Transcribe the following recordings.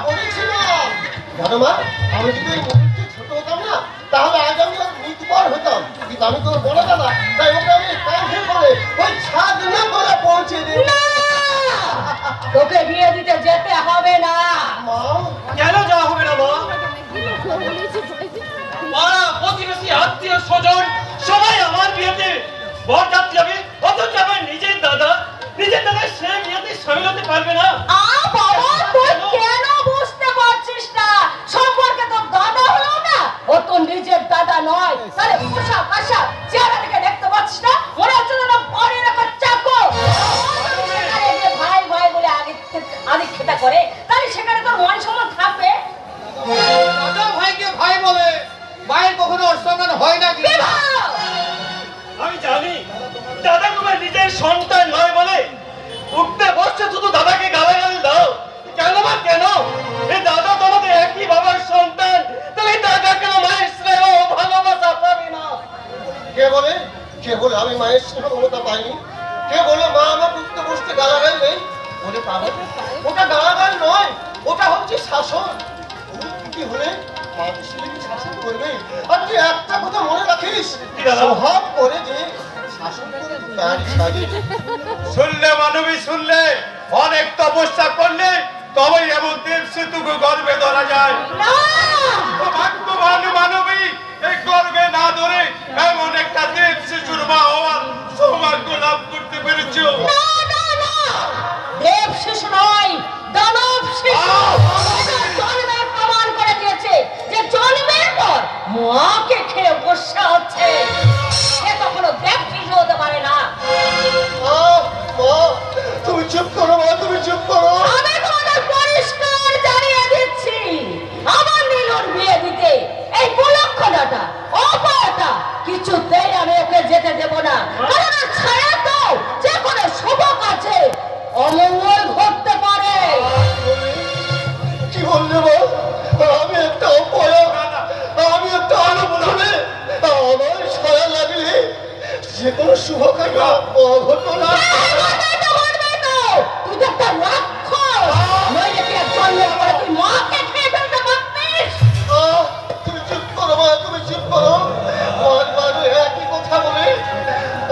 বলেছিলাম জানো মা, আমি যদি ওই মুহূর্তে ছোট হতাম না, তাহলে আজ আমি ওর মৃত্যুপর হতাম। কিন্তু আমি তোর বড় দাদা, তাই ওকে আমি কাঁধে করে ওই ছাদ না করে পৌঁছে দিই। তোকে বিয়ে দিতে যেতে হবে না। মা কেন যাওয়া হবে না মা? পাড়া প্রতিবেশী আত্মীয় স্বজন সবাই আমার বিয়েতে বরযাত্রী যাবে, অথচ আমার নিজের দাদা সে বিয়েতে সামিল হতে পারবে না। বাবা তুই কেন বুঝতে পারছিস না? সম্পর্কে তোর দাদা হলো না, ও তো নিজের দাদা নয়। তাহলে পোশাক আশাক চেহারা থেকে দেখতে পাচ্ছিস না? মনে হচ্ছে না পরে রাখা চাকর। আরে যে ভাই ভাই বলে আদিক্ষেতা করে, তাহলে সেখানে তোর মান সম্মান থাকবে? দাদা ভাইকে ভাই বলে, মায়ের কখনো অসম্মান হয় না। আমি জানি দাদা তোমার নিজের সন্তান নয় বলে উঠতে বসছে শুধু দাদাকে গালাগালি দাও। কেন মা কেন? এই দাদা তোমাদের একই বাবার সন্তান, তাহলে দাদা কেন মায়ের স্নেহ ও ভালোবাসা পাবে না? কে বলে আমি মায়ের স্নেহ মমতা পাইনি? কে বলে মা আমার উঠতে বসতে গালাগাল নেই? বলে পাবে ওটা গালাগাল নয়, ওটা হচ্ছে শাসন। কি হলে মাকে ছেলেকে শাসন করবে। আর তুই একটা কথা মনে রাখিস, স্বভাব করে যে শাসন করে তার ছাড়ি। শুনলে মানবী, শুনলে অনেক তপস্যা করলে তবেই এমন দেব সেতুকে গর্বে ধরা যায়। ভাগ্যবান মানবী এই গর্বে না ধরে এমন একটা দেব শিশুর মা হওয়ার সৌভাগ্য লাভ করতে পেরেছ। দেব শিশু নয়, দানব শিশু। জন্মের প্রমাণ করে দিয়েছে যে জন্মের পর মাকে খেয়ে বসে আছে। সে কখনো দেব শিশু হতে পারে না। মা তুমি চুপ করো, মা তুমি চুপ করো। আমি তোমাদের পরিষ্কার জানিয়ে দিচ্ছি, আমার নীলুর বিয়ে দিতে এই কুলক্ষণাটা অপয়াটা কিছুতেই আমি ওকে যেতে দেব না। কারণ ছায়া তো যে কোনো শুভ কাজে অমঙ্গল ঘটতে পারে। কি বললে মা? আমি একটা অপয়া, আমি একটা আলোপনে আমার ছায়া লাগলে যে কোনো শুভ কাজ অঘটন। তুই তো একটা রাক্ষস, নইলে কি আর জন্মের পরে তুই মাকে খেয়ে ফেলতে পারতিস? তুমি চুপ করো মা, তুমি চুপ করো। বারবার একই কথা বলে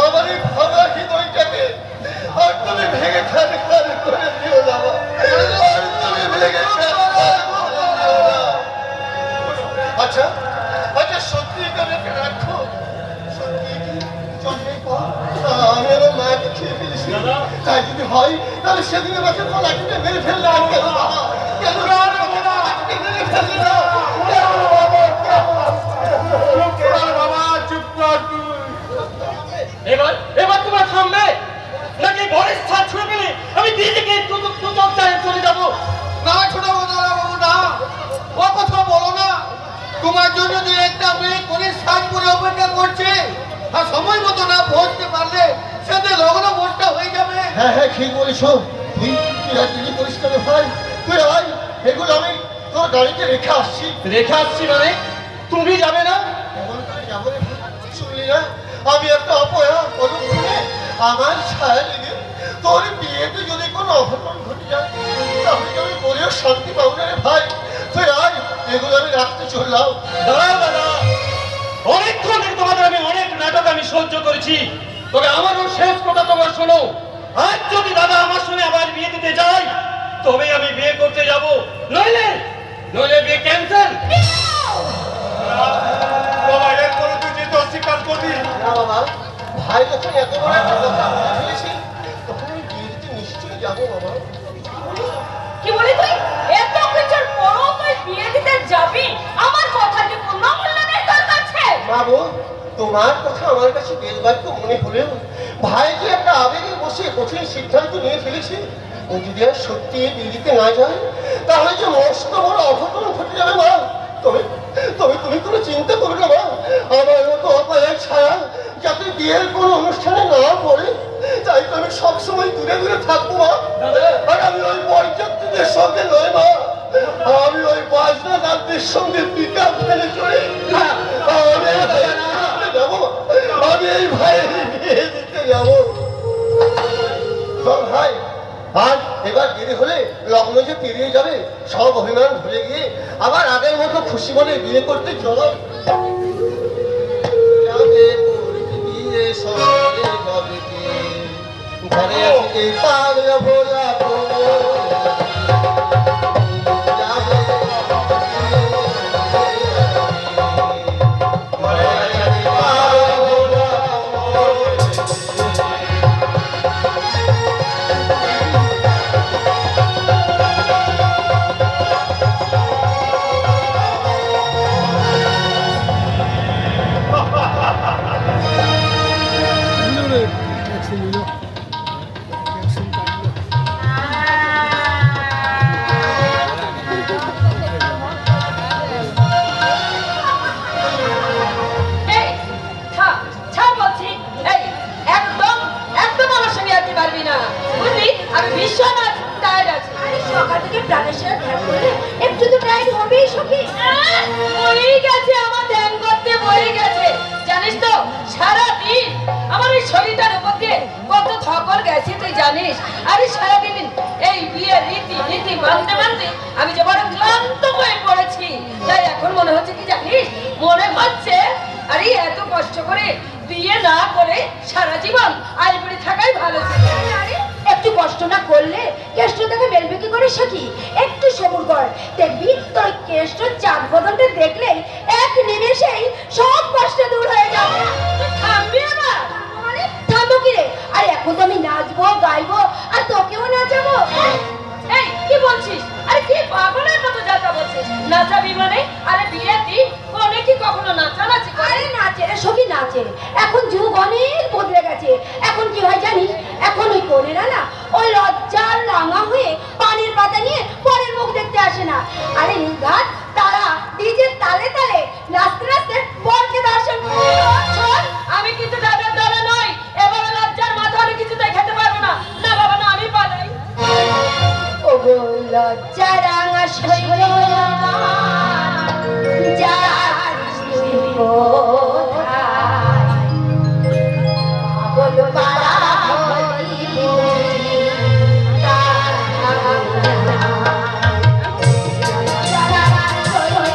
আমার এই ভাঙা হৃদয়টাকে আর তুমি ভেঙে খান খান করে দিও না মা। আর তুমি ভেঙে খান খান করে দিও না। আচ্ছা সত্যি করে রাখো, সত্যি কি জন্মের পর আমি আমার মাকে খেয়ে ফেলেছি? তাই যদি হয় তাহলে সেদিন আমাকে গলাটিতে মেরে ফেললে আর কেন বাবা? কেন গলাটিতে মেরে ফেললে না? কেন বাবা? বাবা চুপ কর তুই। এবার তোমার থামবে নাকি ঘরের ছাদ ছুঁয়ে ফেলে আমি দিদিকে চলে যাবো? না ছোট বাবু না, ও কথা বলো না। তোমার জন্য যে একটা মেয়ে করে সাজ করে অপেক্ষা করছে, আর সময় মতো না পৌঁছতে পারলে সাথে লগ্ন ভোজটা হয়ে যাবে। হ্যাঁ ঠিক বলেছো। তুই আর দিদি পরিষ্কার ভাই, তুই আয়, এগুলো আমি তোর গাড়িতে রেখে আসছি। রেখে আসছি মানে তুমি যাবে না? এমন করে যাবো রে, শুনলি না? আমি একটা অপয়া অনুকূলে আমার ছায়া লেগে তোর বিয়েতে যদি কোনো অঘটন ঘটে যায় তাহলে কি আমি বলেও শান্তি পাবো না রে ভাই। তুই আয়, এগুলো আমি রাখতে চললাম। দাঁড়াও দাদা, অনেকক্ষণ থেকে তোমাদের আমি অনেক নাটক আমি সহ্য করেছি, তবে আমারও শেষ কথা তোমার শোনো। আজ যদি দাদা আমার সঙ্গে আবার বিয়ে দিতে যায় তবে আমি বিয়ে করতে যাব, নইলে বিয়ে ক্যান্সেল। বাবা এরপরে তুই যেতে অস্বীকার করবি না বাবা, ভাই যখন এত বড় একটা কথা বলে ফেলেছি তখন আমি বিয়ে দিতে নিশ্চয়ই যাবো বাবা। কি বলি তুই? এত কিছুর পরও তুই বিয়ে দিতে যাবি? আমার কথা কি কোনো মূল্য নেই তোর কাছে? বাবু, তোমার কথা আমার কাছে বেশবাক্য মনে হলেও ভাই যে একটা আবেগে বসে কঠিন সিদ্ধান্ত নিয়ে ফেলেছে, ও যদি আর সত্যি বিয়ে দিতে না যায় তাহলে যে মস্ত বড় অঘটন ঘটে যাবে মা। তবে তবে তুমি কোনো চিন্তা করো না মা, আমার মতো অপায়ের ছায়া যাতে বিয়ের কোনো অনুষ্ঠানে না পড়ে তাই তো আমি সবসময় দূরে দূরে থাকবো মা। আর আমি ওই বরযাত্রীদের সঙ্গে নয় মা, আমি ওই বাজনাদারদের সঙ্গে পিকআপ ফেলে চড়ে আমি এই ভাইয়ের বিয়ে দিতে যাবো। ভাই আর এবার দেরি হলে লগ্ন যে পেরিয়ে যাবে, সব অভিমান ভুলে গিয়ে আবার আগের মতো খুশি মনে বিয়ে করতে চলো। যাবে পড়তে বিয়ে সঙ্গে যাবে কে? ঘরে আছে এই পাগলা ভোলা বউ। যাবে ঘরে আছে এই পাগলা ভোলা বউ। এই, থাম, থাম বলছি। এই, একদম, একদম আমার সঙ্গে আসতে পারবি না। বুঝলি, আমি ভীষণ আজ tired আছি। সকাল থেকে প্রাণের সাথে ধ্যান করলে একটু তো টাইট হবেই সখী। বলেই গেছে, আমার ধ্যান করতে বলে গেছে। জানিস তো, সারাদিন আমার এই শরীরটার উপর দিয়ে কত ধকল গেছে তুই জানিস। আর এই সারাদিন এই বিয়ের রীতি মানতে মানতে আমি যে বড় ক্লান্ত হয়ে পড়েছি। তাই এখন মনে হচ্ছে কি জানিস, মনে হচ্ছে আরে এত কষ্ট করে বিয়ে না করে সারা জীবন আইবুড়ি থাকাই ভালো ছিল। আরে, একটু কষ্ট না করলে কেষ্ট থেকে মেলবে কি করে সখী? একটু সবুর কর, দেখবি তোর কেষ্ট চাঁদ বদনটা দেখলেই এক নিমেষেই সব কষ্ট দূর হয়ে যাবে। তুই থামবি আবার? মানে থামবো কি রে? আর এখন তো আমি নাচবো গাইবো আর তোকেও নাচাবো। এই কি বলছিস? আরে কি পাগলের মতো যাতা বলছিস? নাচাবি মানে? আরে বিয়ের দিন কোনে কি কখনো নাচানাচি করে? আরে নাচে রে সখী নাচে। এখন যুগ অনেক বদলে গেছে। এখন কি হয় জানিস? এখন ওই কোনেরা না ওই লজ্জার রাঙা হয়ে পানির পাতা নিয়ে পরের মুখ দেখতে আসে না। আরে নির্ঘাত তারা ডিজের তালে তালে নাচতে নাচতে বরকে দর্শন করে। শোন, আমি কিন্তু দাদার দ্বারা নই। এবার লজ্জার মাথা আমি কিছু দেখাতে পারবো না। না বাবা না, আমি পালাই। ও গো লজ্জা রাঙা শৈল যাস তুই কোথায়? পাগল পাড়া হরি বুঝি তার লজ্জা রাঙা শৈল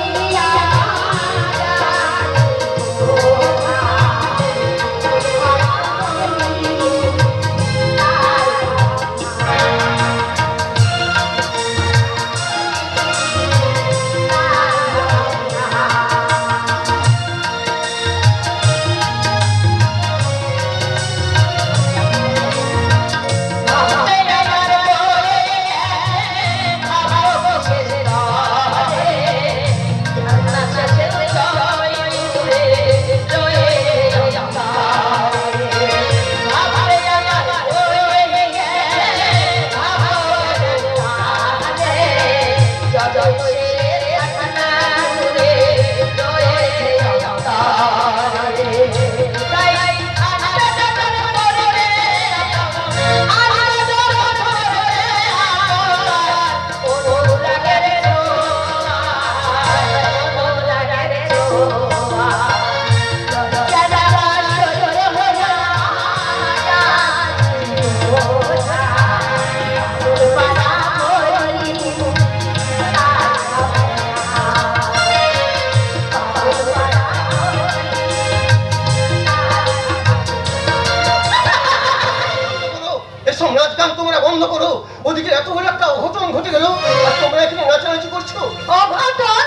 এসব নাচ গান তোমরা বন্ধ করো। ওদিকে এত বড় একটা অঘটন ঘটে গেল আর তোমরা এখানে নাচানাচি করছো। অঘটন?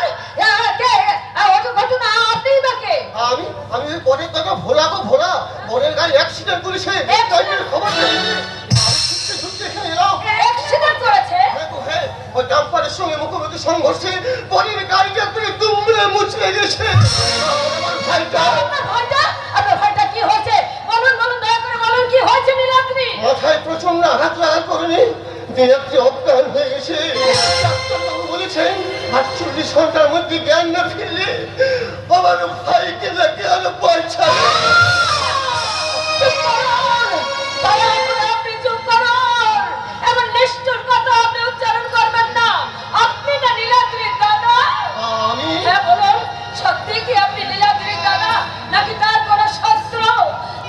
ওটা ঘটনা আপনিই বা কে? আমি আমি ওই পরের কথা ভোলা গো ভোলা, পরের গাড়ি অ্যাক্সিডেন্ট করেছে। তাই জন্য খবর পেয়ে ছুটতে ছুটতে এখানে এলাম। অ্যাক্সিডেন্ট করেছে? হ্যাঁ গো হ্যাঁ, ওই ডাম্পারের সঙ্গে মুখোমুখি সংঘর্ষে পরের গাড়িটা থেকে দুমড়ে মুচড়ে গেছে। আমার ভাইটা আপনার ভাইটা? আপনার ভাইটা কি হয়েছে? বলুন বলুন, দয়া করে বলুন, কি হয়েছে নীলাদ্রি? মাথায় প্রচন্ড আঘাত লাগার কারণে দিনাত্রি অজ্ঞান হয়ে গেছে। ডাক্তারবাবু বলেছেন 48 ঘন্টার মধ্যে জ্ঞান না ফিরলে আমার ভাইকে নাকি আরো পয়সা। চুপ করুন! দয়া করে আপনি চুপ করুন! এমন নিষ্ঠুর কথা আপনি উচ্চারণ করবেন না। আপনি না নীলাদ্রির দাদা? আমি হ্যাঁ বলুন, সত্যি কি আপনি নীলাদ্রির দাদা নাকি তার কোনো শস্ত্র?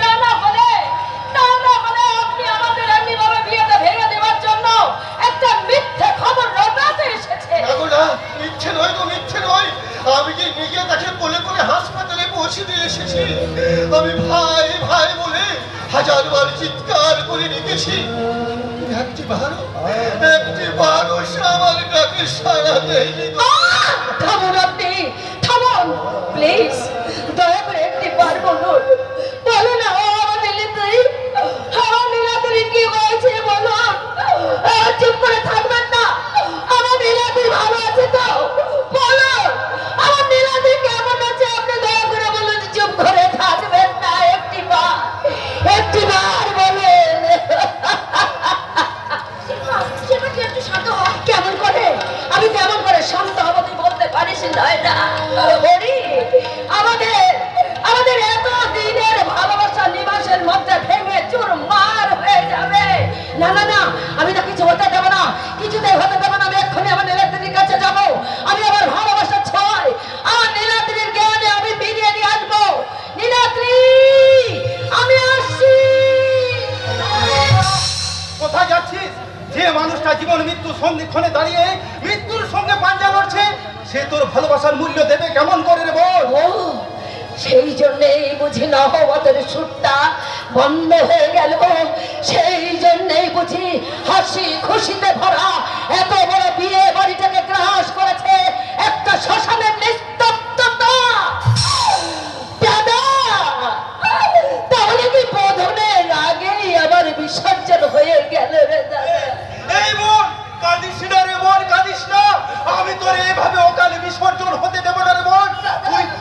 তা না হলে আপনি আমাদের এমনি ভাবে বিয়েটা ভেঙে দেওয়ার জন্য এক একটি মানুষ আমার ডাকে সাড়া দেয়নি গো। থামুন আপনি, থামুন প্লিজ, দয়া করে একটি বার বলুন, বলো না ও আমার নীলাদ্রি, আমার নীলাদ্রি কি হয়েছে বলুন। চুপ করে থাকবেন না, আমার নীলাদ্রি ভালো আছে তো বলুন, আমার নীলাদ্রি কেমন আছে আপনি দয়া করে বলুন, চুপ করে থাকবেন না, একটি বার বলুন। সেটা একটু শান্ত হ। কেমন করে আমি কেমন করে শান্ত হব তুই বলতে পারিস না? ওরে আমাদের এত দিনের ভালোবাসা নিবাসের মধ্যে ভেঙে চুরমার হয়ে যাবে। না না না, আমি না কিছু হতে দেবো না, কিছুতেই হতে দেবো না। আমি এক্ষুনি আমার নীলাদ্রির কাছে যাব, আমি আমার ভালোবাসা ছয় আমার নীলাদ্রির জ্ঞানে আমি ফিরিয়ে নিয়ে আসবো। নীলাদ্রি, আমি আসছি। কোথায় যাচ্ছিস? যে মানুষটা জীবন মৃত্যু সন্ধিক্ষণে দাঁড়িয়ে মৃত্যুর সঙ্গে পাঞ্জা লড়ছে, সে তোর ভালোবাসার মূল্য দেবে কেমন করে রে বল? ও, সেই জন্যেই বুঝি নহবতের সুরটা বন্ধ হয়ে গেল, সেই জন্যেই বুঝি হাসি খুশিতে ভরা এত বড় বিয়ে বাড়িটাকে গ্রাস করেছে একটা শ্মশানের নিস্তব্ধতা। দাদা, তাহলে কি বোধনের আগেই আবার বিসর্জন হয়ে গেল রে দাদা? এই বোন, কাঁদিস না রে বোন, কাঁদিস না। আমি তোর এইভাবে অকালে বিসর্জন হতে দেব না রে বোন।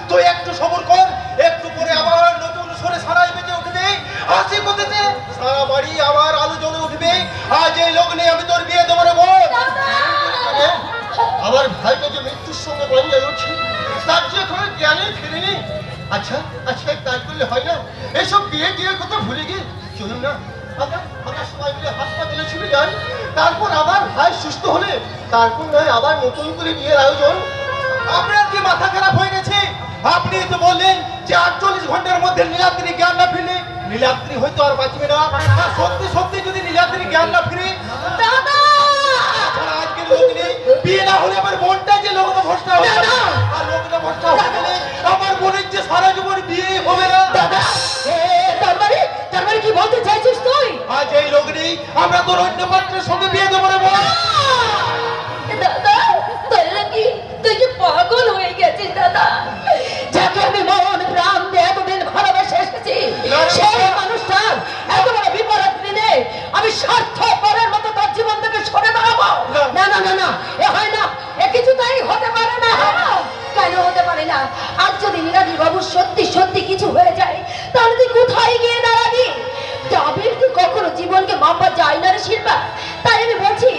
তুই একটু সবর কর, একটু পরে আবার নতুন সুরে সারাই বেজে উঠবে, হাসি খুশিতে সারা বাড়ি আবার আলো জ্বলে উঠবে। আজ এই লগ্নে আমি তোর বিয়ে দেবো রে বোন। আমার ভাইটা যে মৃত্যুর সঙ্গে পাঞ্জা লড়ছে, তার যে এখনো জ্ঞানে ফিরেনি। আচ্ছা আচ্ছা, এক কাজ করলে হয় না? এসব বিয়ে টিয়ের কথা ভুলে গিয়ে চলুন না আমরা সবাই মিলে হাসপাতালে ছুটে যাই, তারপর আবার ভাই সুস্থ হলে তারপর নয় আবার নতুন করে বিয়ের আয়োজন। আপনার কি মাথা খারাপ হয়ে গেছে? আপনি তো বললেন যে 48 ঘন্টার মধ্যে নীলাদ্রি জ্ঞান না ফিরলে নীলাদ্রি হয়তো আর বাঁচবে না। আর সত্যি সত্যি যদি নীলাদ্রি জ্ঞান না ফিরে, দাদা, তাহলে আজকের লগ্নে বিয়ে না হলে আমার বোনটা যে লগ্ন ভ্রষ্টা হবে না, আর লগ্ন ভ্রষ্টা হয়ে গেলে আমার বোনের যে সারা জীবন বিয়ে হবে না। দাদা, তার মানে কি বলতে চাইছিস তুই? আজ এই লগ্নেই আমরা তোর অন্য পাত্রের সঙ্গে বিয়ে দেবো রে বোন। দাদা, তুই কি পাগল হয়ে গেছিস দাদা? যাকে আমি মন প্রাণ দিয়ে এতদিন ভালোবেসে এসেছি, সেই মানুষটার এত বড় বিপরীত দিনে আমি স্বার্থপরের মতো তার জীবন থেকে সরে দাঁড়াবো? না না না না, এ হয় না, এ কিছুতেই হতে পারে না। কেন হতে পারে না? আজ যদি নীলাদ্রি বাবু সত্যি সত্যি কিছু হয়ে যায়, তাহলে তুই কোথায় গিয়ে দাঁড়াবি? যাবির কি কখনো জীবনকে মাপা যায় না রে শিল্পা? তাই আমি বলছি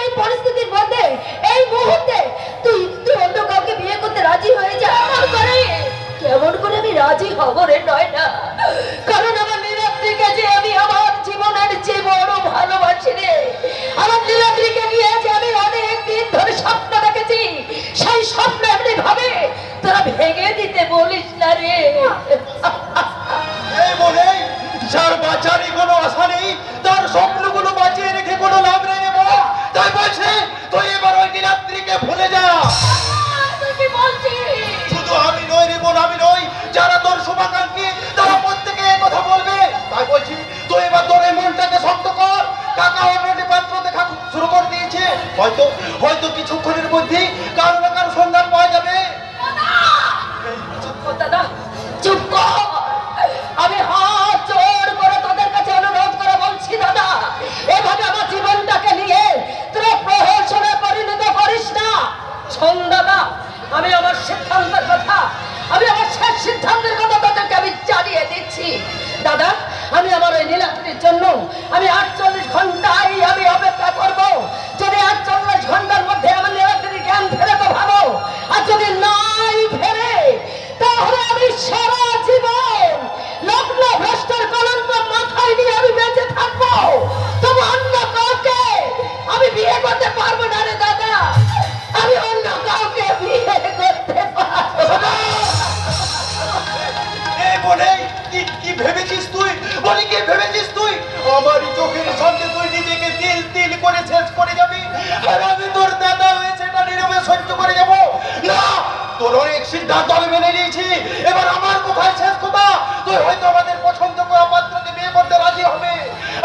এই পরিস্থিতির মধ্যে এই মুহূর্তে তুই অন্য কাউকে বিয়ে করতে রাজি হয়ে যা। কেমন করে আমি রাজি হব রে? নয় না, কারণ আমার নীলাদ্রিকে যে আমি আমার জীবনের যে বড় ভালোবাসি রে, আমার নীলাদ্রিকে নিয়ে যে আমি অনেক দিন ধরে স্বপ্ন দেখেছি, সেই স্বপ্ন এমনি ভাবে তোরা ভেঙে দিতে বলিস না রে। এই বলে যার বাঁচারই কোনো আশা নেই, তার স্বপ্নগুলো বাঁচিয়ে রেখে কোনো লাভ নেই রে বোন। তাই বলছে তুই এবার ওই নীলাদ্রিকে ভুলে যা। তুই কি বলছিস? শুধু আমি নই রে বোন, আমি নই, যারা তোর শুভাকাঙ্ক্ষী তারা প্রত্যেকে এই কথা বলবে। তাই বলছি তুই এবার তোর এই মনটাকে শক্ত কর। কাকা অলরেডি পাত্র দেখা শুরু করে দিয়েছে, হয়তো কিছুক্ষণের মধ্যেই কারো না কারো সন্ধান পাওয়া যাবে। চুপ কর দাদা, চুপ কর। আমি হাত জোড় করে তোদের কাছে অনুরোধ করে বলছি দাদা, এভাবে আমার জীবনটাকে নিয়ে তোরা প্রহসনে পরিণত করিস না। শোন দাদা, আমি আমার সিদ্ধান্তের কথা, আমি আমার শেষ সিদ্ধান্তের কথা তোদেরকে আমি জানিয়ে দিচ্ছি। দাদা, আমি আমার ওই নীলাদ্রির জন্য আমি 48 ঘন্টাই আমি অপেক্ষা করব। যদি 48 ঘন্টার মধ্যে আমার নীলাদ্রির জ্ঞান ফেরে তো ভালো, আর যদি নাই ফেরে তাহলে আমি সারা জীবন লগ্ন ভ্রষ্টের কলঙ্ক মাথায় নিয়ে আমি বেঁচে থাকবো। তবে অন্য কাউকে আমি বিয়ে করতে পারবো না রে দাদা, আমি অন্য কাউকে বিয়ে করতে পারবো না। এই বলে কি ভেবেছিস তুই? বলি কি ভেবেছিস তুই? আমারই চোখের সামনে তুই নিজেকে তিল তিল করে শেষ করে যাবি, আর আমি তোর দাদা হয়ে সেটা নীরবে সহ্য করে যাব না। তোর অনেক সিদ্ধান্ত আমি মেনে নিয়েছি, এবার আমার কোথায় শেষ কথা? তুই হয়তো আমাদের পছন্দ করা পাত্রকে বিয়ে করতে রাজি হবে,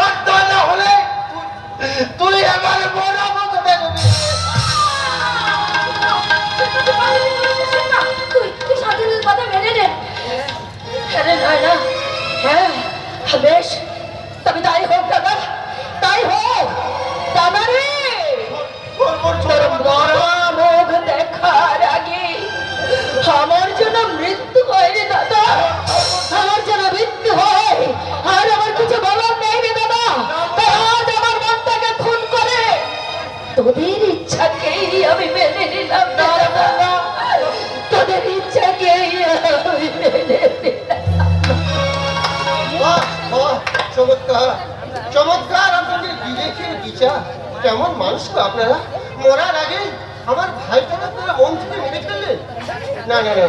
আর তা না হলে তুই আরে না না, হ্যাঁ বেশ, তবে তাই হোক দাদা, তাই হোক। দাদা রে, তোর মরা মুখ দেখার আগে আমার জন্য মৃত্যু হয় রে দাদা, আমার জন্য মৃত্যু হয়। আর আমার কিছু বলার নেই রে দাদা, তাই আজ আমার মনটাকে খুন করে তোদের ইচ্ছাকেই আমি মেনে নিলাম না দাদা, তোদের ইচ্ছাকেই আমি মেনে নিলাম। বাহ, বাহ, চমৎকার চমৎকার, আপনাদের বিবেকের বিচার। কেমন মানুষ তো আপনারা, মরার আগে আমার ভাইটাকে আপনারা মন থেকে মেরে ফেললেন। না না না,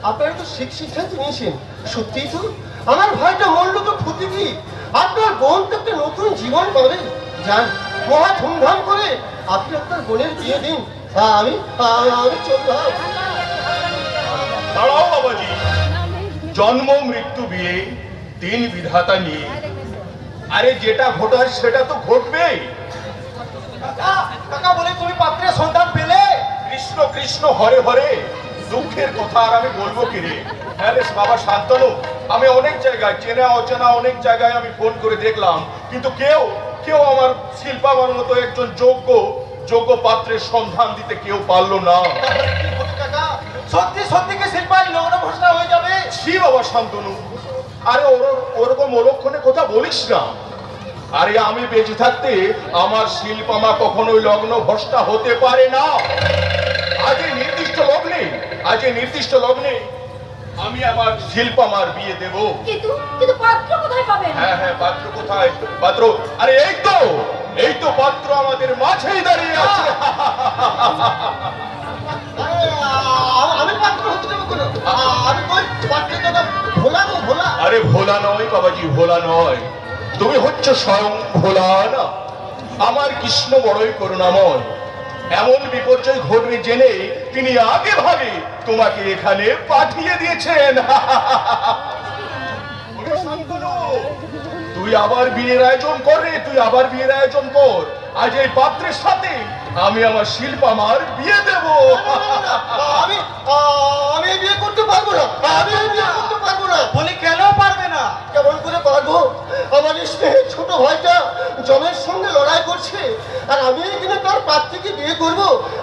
আপনারা তো সিদ্ধান্ত নিয়েছেন। সত্যিই তো আমার ভাইটা মরল তো ক্ষতি কি, আপনার বোন তো একটা নতুন জীবন পাবে। যান, মহা ধুমধাম করে আপনি আপনার বোনের বিয়ে দিন। আমি আমি চললাম। দাঁড়াও বাবাজি, জন্ম মৃত্যু বিয়ে তিন বিধাতা নিয়ে, আরে যেটা ঘটার সেটা তো ঘটবেই। কাকা বলে তুমি পাত্রের সন্ধান পেলে? কৃষ্ণ কৃষ্ণ হরে হরে, দুঃখের কথা আর আমি বলবো কি রে। হ্যাঁ রে বাবা শান্তনু, আমি অনেক জায়গায় চেনা অচেনা অনেক জায়গায় আমি ফোন করে দেখলাম, কিন্তু কেউ আমার শিল্পাবার মতো একজন যোগ্য পাত্রের সন্ধান দিতে কেউ পারলো না। কাকা সত্যি সত্যি কি শিল্পাই লগ্ন ঘোষণা হয়ে যাবে? ছি বাবা শান্তনু, আরে ওরকম অলক্ষণে কথা বলিস না। আরে আমি বেঁচে থাকতে আমার শিল্পামা কখনোই লগ্ন ভ্রষ্টা হতে পারে না। আজ এই নির্দিষ্ট লগ্নে আমি আমার শিল্পামার বিয়ে দেব। কিন্তু কিন্তু পাত্র কোথায় পাবেন? হ্যাঁ হ্যাঁ, পাত্র কোথায়? পাত্র, আরে এই তো পাত্র আমাদের মাঝেই দাঁড়িয়ে আছে। আমি পাত্র হতে দেবো কেন? আমি কই পাত্রের দাদা ভোলা গো, ভোলা। আরে ভোলা নয় বাবাজি, ভোলা নয়, তুমি হচ্ছে স্বয়ং ভোলা না। আমার কৃষ্ণ বড়ই করুণাময়, এমন বিপর্যয় ঘটবে জেনে তিনি আগে ভাগে তোমাকে এখানে পাঠিয়ে দিয়েছেন। ওরে শান্তনু, তুই আবার বিয়ের আয়োজন কর রে, তুই আবার বিয়ের আয়োজন কর। আজ এই পাত্রের সাথে আমি আমার শিল্পামার বিয়ে দেব। আমি আমি এই বিয়ে করতে পারবো না, আমি এই বিয়ে করতে পারবো না। বলি কেন পারবে না? কেমন করে পারবো? আমার স্নেহের ছোট ভাইটা জমের সঙ্গে লড়াই করছে, আর আমি এখানে তার পাত্রীকে বিয়ে করব।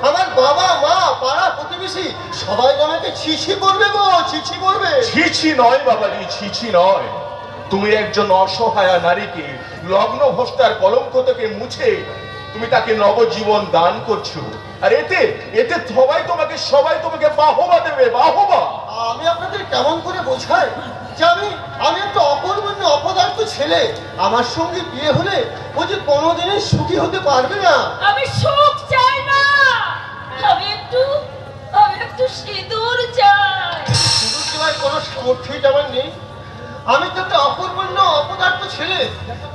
আমার বাবা মা পাড়া প্রতিবেশী সবাই আমাকে ছিছি করবে গো, ছিছি করবে। ছিছি নয় বাবাজি, ছিছি নয়। তুমি একজন অসহায়া নারীকে লগ্ন ভ্রষ্টার কলঙ্ক থেকে মুছে তুমি তাকে নবজীবন দান করছো, আর এতে সবাই তোমাকে বাহবা দেবে, বাহবা। আমি আপনাদের কেমন করে বোঝাই যে আমি একটা অকর্মণ্য অপদার্থ ছেলে, আমার সঙ্গে বিয়ে হলে ও যে কোনোদিনই সুখী হতে পারবে না। আমি সুখ চাই না, আমি একটু সিঁদুর চাই। সুযোগ দেওয়ার কোনো সামর্থ্যই আমার নেই। আমি তো একটা অকর্মণ্য অপদার্থ ছেলে,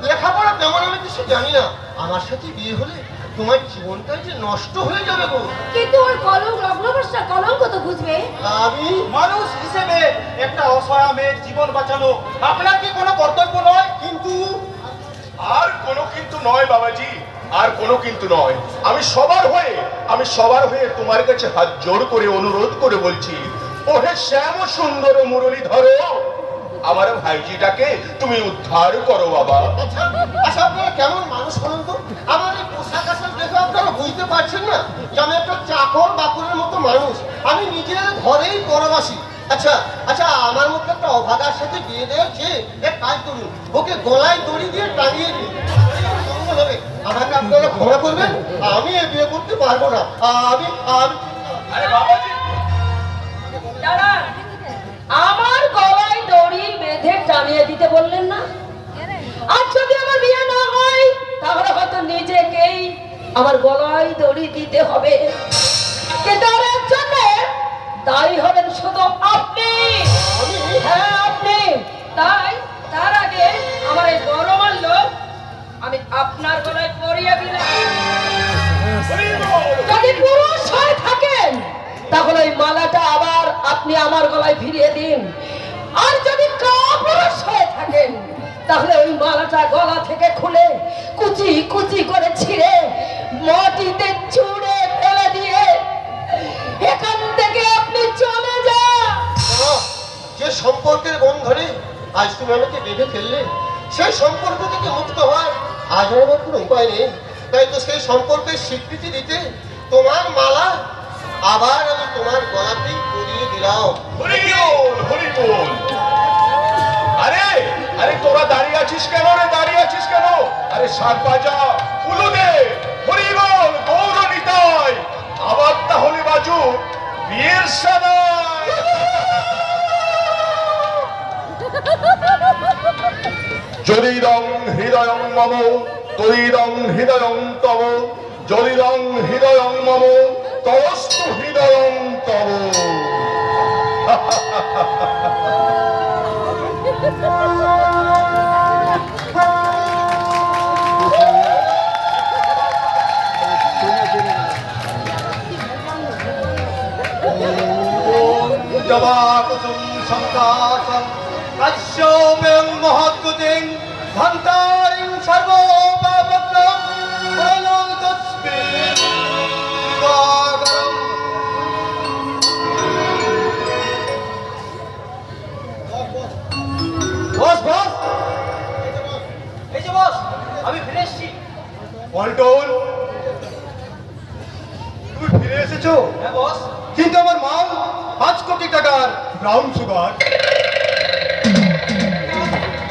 লেখাপড়া তেমন আমি কিছু জানি না। আমার সাথে বিয়ে হলে তোমার জীবনটাই যে নষ্ট হয়ে যাবে গো। কিন্তু ওর কলঙ্ক তো বুঝবে। আমি মানুষ হিসেবে একটা অসহায় মেয়ের জীবন বাঁচানো আপনার কি কোনো কর্তব্য নয়? কিন্তু আর কোনো কিন্তু নয় বাবাজি, আর কোনো কিন্তু নয়। আমি সবার হয়ে তোমার কাছে হাত জোড় করে অনুরোধ করে বলছি, ওহে শ্যাম সুন্দর মুরলী ধরো, আমার ভাইজিটাকে তুমি উদ্ধার করো বাবা। আচ্ছা আপনারা কেমন মানুষ বলুন তো? আমার এই পোশাক আশাক দেখে আপনারা বুঝতে পারছেন না যে আমি একটা চাকর বাকরের মতো মানুষ। আমি নিজের ঘরেই পরবাসী। আচ্ছা আমার মতো একটা অভাগার সাথে বিয়ে দেওয়ার চেয়ে এক কাজ করুন, ওকে গলায় দড়ি দিয়ে টাঙিয়ে দিন। আমাকে আপনারা ক্ষমা করবেন, আমি এ বিয়ে করতে পারবো না। আমি আরে বাবাজি, দাঁড়ান, আমার গলায় দড়ি বেঁধে টানিয়ে দিতে বললেন না? আর যদি আমার বিয়ে না হয় তাহলে হয়তো নিজেকেই আমার গলায় দড়ি দিতে হবে, কিন্তু আর এর জন্য দায়ী হবেন শুধু আপনি। হ্যাঁ আপনি। তাই তার আগে আমার এই বড় মাল্য আমি আপনার গলায় পরিয়ে দিলাম। যদি পুরুষ হয়ে থাকেন তাহলে ওই মালাটা আবার আপনি আমার গলায় ফিরিয়ে দিন, আর যদি কাপুরুষ হয়ে থাকেন তাহলে ওই মালাটা গলা থেকে খুলে কুচি কুচি করে ছিঁড়ে মাটিতে ছুঁড়ে ফেলে দিয়ে এখান থেকে আপনি চলে যান। যে সম্পর্কের বন্ধনে আজ তুমি আমাকে বেঁধে ফেললে, সেই সম্পর্ক থেকে মুক্ত হওয়ার আজ আমার কোনো উপায় নেই। তাই তো সেই সম্পর্কের স্বীকৃতি দিতে তোমার মালা আবার আমি তোমার গলাতেই পরিয়ে দিলাম। হরি বল, হরি বল। আরে আরে তোরা দাঁড়িয়ে আছিস কেন রে, দাঁড়িয়ে আছিস কেন? আরে শাক বাজা, উলু দে, হরি বল, গৌর নিতাই। আবার তাহলে বাজু বিয়ের সানাই। যদিদং হৃদয়ং মম তদিদং হৃদয়ং তব, যদিদং হৃদয়ং মম তবস্তু হৃদয়ং তব। জবাকুসুম সংকাসং কাশ্যপেং মহৎকুতিং ধন্তারিং সর্বপাপগ্নং প্রণং তস্মে দিবাকরং। বস বস, এই যে বস, আমি ফিরে এসেছি। পল্টন, তুমি ফিরে এসেছো? হ্যাঁ বস। কিন্তু আমার মাল 5 কোটি টাকার ব্রাউন সুগার।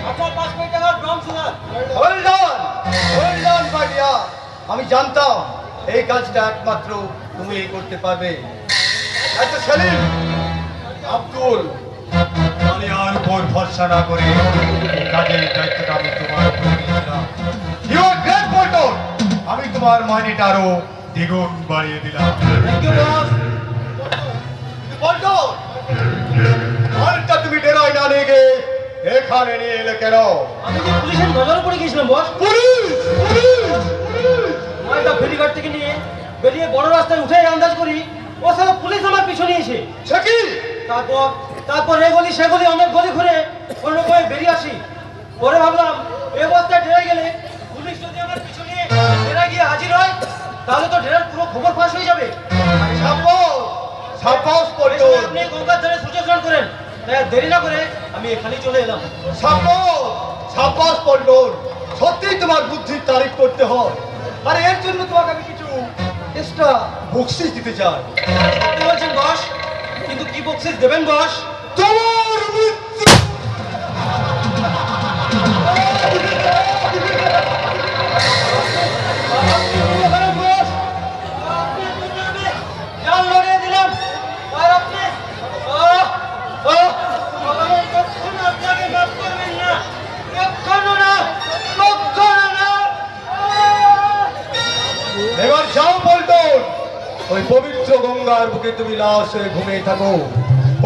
আচ্ছা, 5 কোটি টাকার brown sugar. Hold on my dear, আমি জানতাম এই কাজটা একমাত্র তুমি করতে পারবে। আচ্ছা সেলিম, আব্দুল, আমি আর উপর ভরসা না করে এই কাজের দায়িত্বটা আমি তোমার উপর দিয়েছিলাম। ইউ আর গ্রেট পল্টন, আমি তোমার মাইনেটা আরো দ্বিগুণ বাড়িয়ে দিলাম। Thank you boss. পল্টন, মালটা তুমি ডেরায় না নিয়ে গিয়ে এখানে নিয়ে এলে কেন? আমি যে পুলিশের নজরে পড়ে গিয়েছিলাম বস। পুলিশ পুলিশ মালটা ফেরিঘাট থেকে নিয়ে বেরিয়ে বড় রাস্তায় উঠে আন্দাজ করি ও সব পুলিশ আমার পিছু নিয়েছে। সে কি? তারপর এ গলি সে গলি অনেক গলি ঘুরে অন্য রকমে বেরিয়ে আসি। পরে ভাবলাম এ বস্তায় ডেরে গেলে পুলিশ যদি আমার পিছু নিয়ে ডেরা গিয়ে হাজির হয় তাহলে তো ডেরার পুরো খবর ফাঁস হয়ে যাবে। সাপোজ সাপোজ এসে পল্টন, আপনি গঙ্গার ধারে সূর্য স্নান করেন, তাই আর দেরি না করে আমি এখানেই চলে এলাম। সাপোজ পল্টন, সত্যি তোমার বুদ্ধির তারিফ করতে হয়। আর এর জন্য তোমাকে আমি কিছু এক্সট্রা বকশিস দিতে চাই। সত্যি বলছেন বস, কিন্তু কি বকশিস দেবেন বস? তোমার মৃত্যু। জান লড়িয়ে দিলাম আর আপনি কখনো আপনাকে মাফ করবেন না, কখনো না, কখনো না। এবার যাও পল্টন, ওই পবিত্র গঙ্গার বুকে তুমি লাশ হয়ে ঘুমিয়ে থাকো।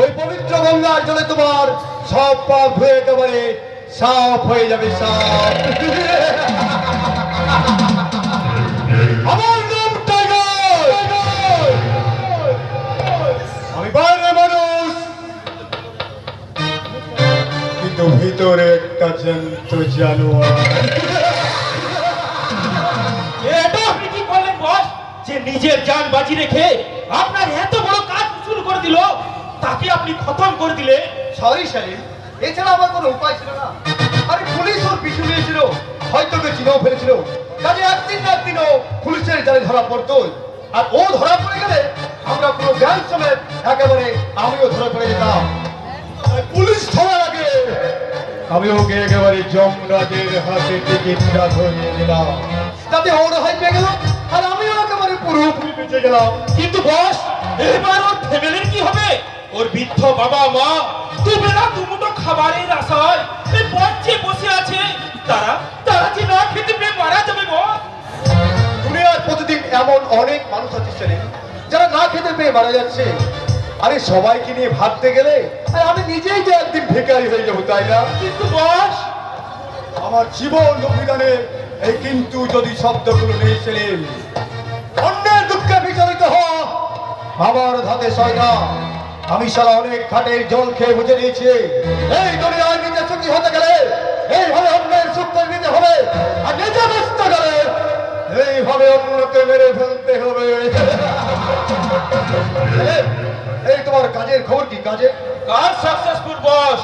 ওই পবিত্র গঙ্গার জলে তোমার সব পাপ ধুয়ে একেবারে সাফ হয়ে যাবে, সাফ। আমার নাম টাইগার, আমি বাইরে মানুষ কিন্তু ভিতরে একটা জ্যান্ত জানোয়ার। এটা আপনি কি বললেন বস, যে নিজের জান বাজি রেখে আপনার এত বড় কাজ শুরু করে দিল, তাকে আপনি খতম করে দিলে? সরি সেলিম, এছাড়া আমার কোনো উপায় ছিল না। আরে পুলিশ ওর পিছু নিয়েছিল, হয়তো ওকে চিনেও ফেলেছিল। কাজে একদিন না একদিনও পুলিশের জালে ধরা পড়তো। আর ও ধরা পড়ে গেলে আমরা পুরো গ্যাং সমেত একেবারে আমিও ধরা পড়ে যেতাম। আর পুলিশ ধরার আগে আমি ওকে একেবারে যমরাজের হাতে টিকিটটা ধরিয়ে দিলাম, যাতে ওর হয় পেয়ে গেল আর আমিও একেবারে পুরোপুরি বেঁচে গেলাম। কিন্তু বস, এবার ওর ফ্যামিলির কি হবে? ওর বৃদ্ধ বাবা মা দুবেলা দুমুঠো খাবারের আশায় এই পথে বসে আছে, তারা তারা যে না খেতে পেয়ে মারা যাবে বস। দুনিয়ার প্রতিদিন এমন অনেক মানুষ আছে সেলিম, যারা না খেতে পেয়ে মারা যাচ্ছে। আরে সবাইকে নিয়ে ভাবতে গেলে আর আমি নিজেই তো একদিন ভিখারি হয়ে যাবো, তাই না? কিন্তু বস, আমার জীবন অভিযানে এই কিন্তু যদি শব্দগুলো নেই সেলিম। অন্যের দুঃখে বিচলিত হওয়া আমার ধাতে সয় না। আমি সারা অনেক ঘাটের জল খেয়ে বুঝে নিয়েছি, এই দুনিয়ায় নিজে সুখী হতে গেলে এইভাবে অন্যের সুখ করে নিতে হবে, আর নিজে বাঁচতে গেলে এইভাবে অন্যকে মেরে ফেলতে হবে। এই তোমার কাজের খবর কি? কাজে কাজ সাকসেসফুল বস।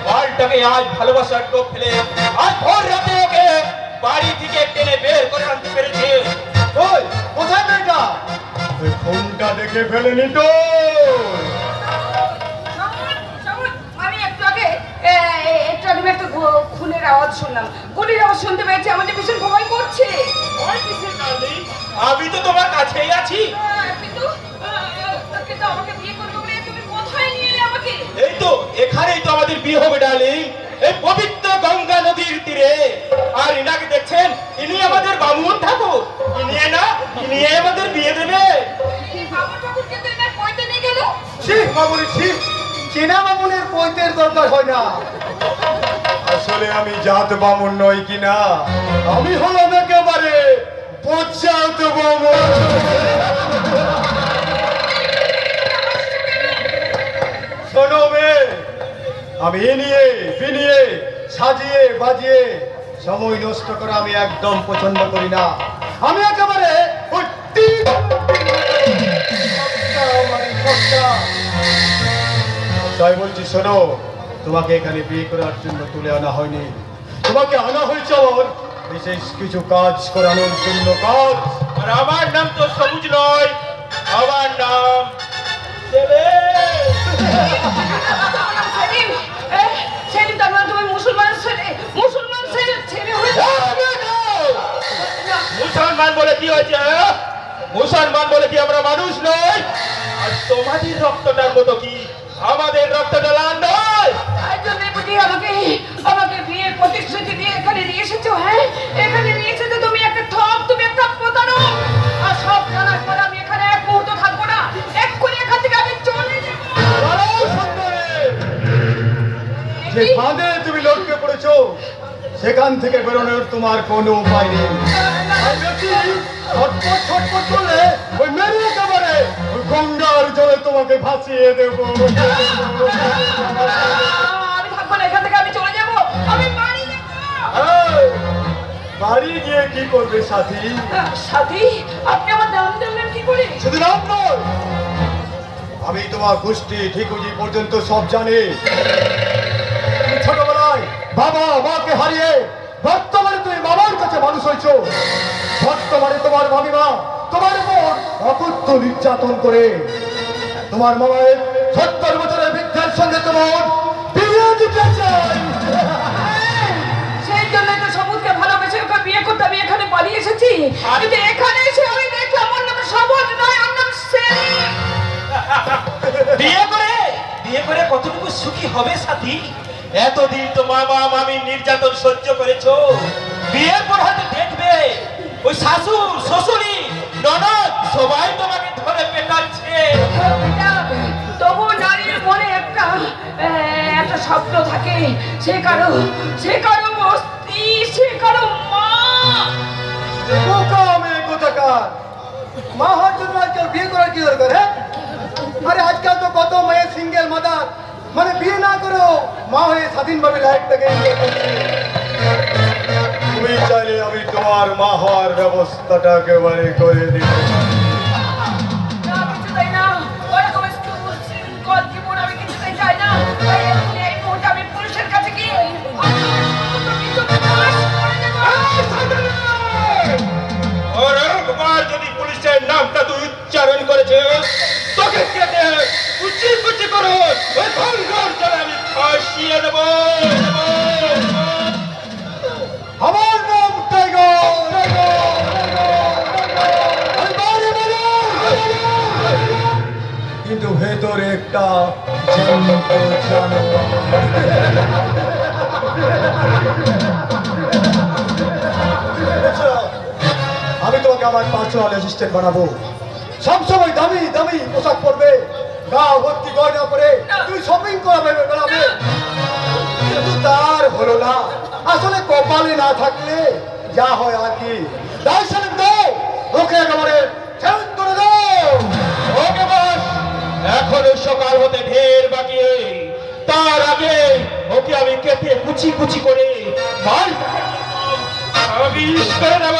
পাল্টা মেয়েটাকে আজ ভালোবাসার টোপ ফেলে আজ ভোর রাতে ওকে বাড়ি থেকে টেনে বের করে আনতে পেরেছে। ওই কোথায় মেয়েটা? ওই ফোনটা দেখে ফেলেনি তো? আমি একটু আগে একটা খুনের আওয়াজ শুনলাম, গুলির আওয়াজ শুনতে পেয়েছি, আমাদের ভীষণ ভয় করছে। আমি তো তোমার কাছেই আছি। কিন্তু আমাকে বিয়ে করবে বলে তুমি কোথায় নিয়ে এলে আমাকে? এই তো এখানেই তো আমাদের বিয়ে হবে ডার্লিং, এই পবিত্র গঙ্গা নদীর তীরে। আর ইনাকে দেখছেন, ইনি আমাদের বামুন ঠাকুর। ইনি আমাদের বিয়ে দেবে। বাবা ঠাকুর কিন্তু এনার কইতে নিয়ে গেল। ঠিক মামুনি ঠিক, চেনা মামুনের পৈতের দরকার হয় না। আসলে আমি জাত বামুন নই কিনা, আমি হলাম একেবারে পঞ্চায়েত বামুন। শোনো মেয়ে, আমি নিয়ে বিনিয়ে সাজিয়ে বাজিয়ে সময় নষ্ট করা আমি একদম পছন্দ করি না। আমি একেবারে ওই তাই বলছি, শোনো, তোমাকে এখানে বিয়ে করার জন্য তুলে আনা হয়নি, তোমাকে আনা হয়েছে আমার বিশেষ কিছু কাজ করানোর জন্য। কাজ। আর আমার নাম তো সবুজ নয়, আমার নাম সেলিম। সেলিম, তার মানে তুমি মুসলমান ছেলে, মুসলমান ছেলে হয়েছে। মুসলমান বলে কি হয়েছে? মুসলমান বলে কি আমরা মানুষ নই? আর তোমাদের রক্তটার মতো কি আমাদের রক্তটা লাল নয়? তাই জন্যই বুঝি আমাকে বিয়ের প্রতিশ্রুতি দিয়ে এখানে নিয়ে এসেছো। হ্যাঁ, এখানে নিয়ে এসেছো তুমি একটা ঠক, তুমি একটা প্রতারক। আর সব জানার পর আমি এখানে এক মুহূর্ত থাকবো না, এক্ষুনি এখান থেকে আমি চলে যাবো। যে ফাঁদে তুমি লটকে পড়েছো, সেখান থেকে বেরোনোর তোমার কোনো উপায় নেই। ছটপট করলে ওই মেরে একেবারে ওই গঙ্গার জলে তোমাকে ভাসিয়ে দেবো। আমি থাকবো না, এখান থেকে আমি চলে যাবো, আমি বাড়ি যাবো। এই, বাড়ি গিয়ে কি করবে সাথী? সাথী, আপনি আমার নাম জানলেন কি করে? শুধু নাম নয়, আমি তোমার গোষ্ঠী ঠিকুজি পর্যন্ত সব জানি। তুমি ছোটবেলায় বাবা মাকে হারিয়ে বর্তমানে তুমি বাবার কাছে মানুষ হয়েছ। বর্তমানে তোমার ভাবিমা তোমার উপর অকথ্য নির্যাতন করে তোমার মামায়ের 70 বছরের বৃদ্ধের সঙ্গে তোমার বিয়ে দিতে চাই। সেই জন্যই তো সবুজকে ভালোবেসে ওকে বিয়ে করতে আমি এখানে পালিয়ে এসেছি। কিন্তু এখানে এসে আমি দেখলাম ওর নাম সবুজ নয়, ওর নাম সেলিম। বিয়ে করে কতটুকু সুখী হবে সাথী? এতদিন তো মামা মামি নির্যাতন সহ্য করেছো, বিয়ের পর হয়তো দেখবে ওই শাশুড় শ্বশুরি ননদ সবাই তোমাকে ধরে পেটাচ্ছে। তবু নারীর মনে একটা স্বপ্ন থাকে, সে কারো স্ত্রী, সে কারো মা। বোকা মেয়ে কোথাকার! মা হওয়ার জন্য আজকাল বিয়ে করার কি দরকার? হ্যাঁ, আরে আজকাল তো কত মেয়ে সিঙ্গেল মাদার, মানে বিয়ে না করেও মা হয়ে স্বাধীনভাবে লাইফটাকে এনজয় করছে। তুমি চাইলে আমি তোমার মা হওয়ার ব্যবস্থাটা একেবারে করে দিব। না, কিছুতেই না, ওরকম স্কুল শৃঙ্খল জীবন আমি কিছুতেই চাই না। তাই এক্ষুনি এই মুহূর্তে আমি পুলিশের কাছে গিয়ে আমার সমস্ত কিছু নাশ করে দেব। আর একবার যদি পুলিশের নামটা তুই উচ্চারণ করেছিস, তোকে কেটে কুচি কুচি করো ওই গঙ্গার জলে আমি ফাঁসিয়ে দেব। আমার নাম টাইগার। কিন্তু ভেতরে একটা জ্যান্ত জানোয়ার। আমি তোমাকে আমার পার্সোনাল অ্যাসিস্ট্যান্ট বানাবো। সবসময় দামি দামি পোশাক পরবে, গা ভর্তি গয়না পরে তুই শপিং করাবে বেড়াবে। কিন্তু তার হলো না, আসলে কপালে না থাকলে যা হয় আর কি। তাই সালেম দাও, ওকে একেবারে ছেদ করে দাও। ওকে বস, এখনো সকাল হতে ঢের বাকি, তার আগে ওকে আমি কেটে কুচি কুচি করে মাল বিষ করে দেব।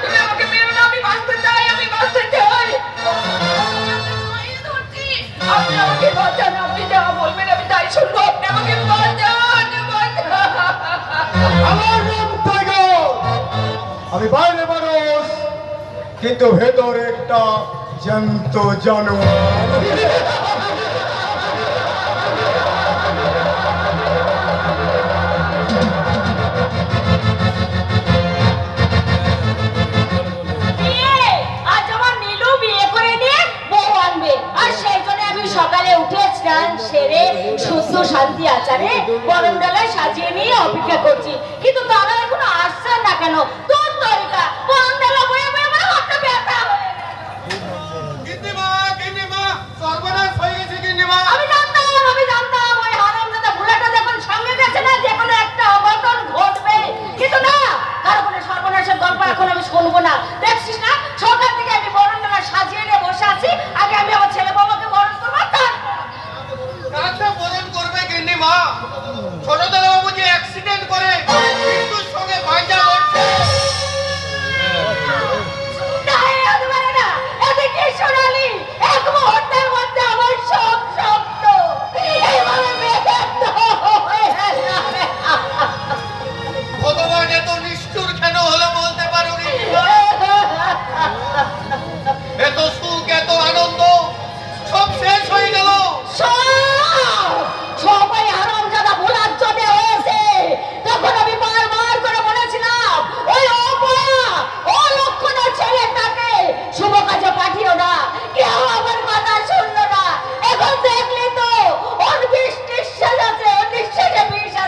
তুমি আমাকে মেরো না, আমি বাঁচতে চাই, আমি বাঁচতে চাই। আপনি আমাকে আমি বাইরে মানুষ কিন্তু ভেতরে একটা জ্যান্ত জানোয়ার। বিয়ে! আজ আমার নীলু বিয়ে করে নিয়ে বউ আনবে। আর সেই জন্য আমি সকালে উঠে স্নান সেরে শুদ্ধ শান্তি আচারে গরম ডালায় সাজিয়ে নিয়ে অপেক্ষা করছি, কিন্তু তারা এখনো আসছেন না কেন?